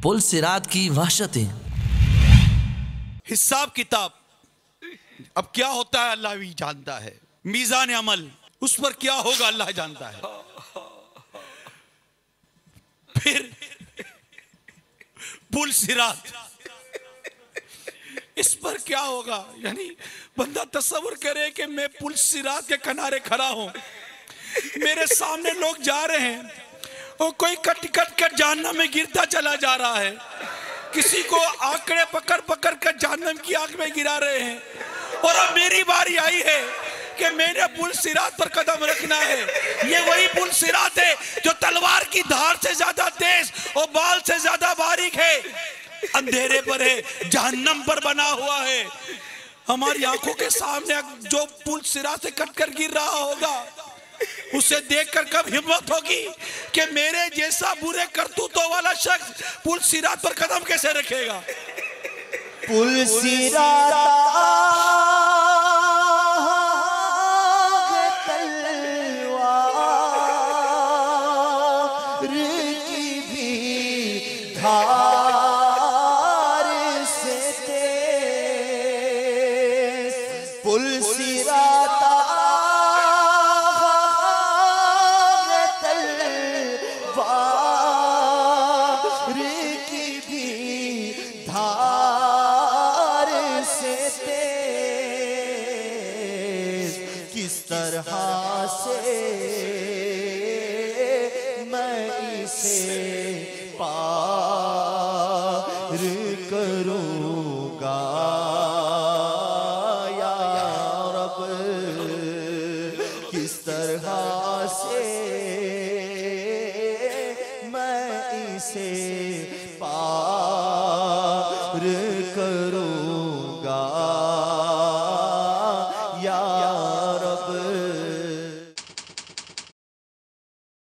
पुल सिरात की वहशतें। हिसाब किताब अब क्या होता है अल्लाह भी जानता है। मीज़ान अमल उस पर क्या होगा अल्लाह जानता है। फिर पुल सिरात इस पर क्या होगा। यानी बंदा तस्वर करे कि मैं पुल सिरात के किनारे खड़ा हूं, मेरे सामने लोग जा रहे हैं और कोई कट कट कर जहन्नम में गिरता चला जा रहा है, किसी को आंकड़े पकड़ पकड़ कर जहन्नम की आग में गिरा रहे हैं, और अब मेरी बारी आई है कि मैंने पुल सिरात पर कदम रखना है। ये वही पुल सिरात है जो तलवार की धार से ज्यादा तेज और बाल से ज्यादा बारीक है, अंधेरे पर है, जहन्नम पर बना हुआ है। हमारी आंखों के सामने जो पुल सिरात से कटकर गिर रहा होगा, उसे देखकर कब हिम्मत होगी कि मेरे जैसा बुरे करतूतों वाला शख्स पुल सिरात पर कदम कैसे रखेगा। पुल सिरात पार करो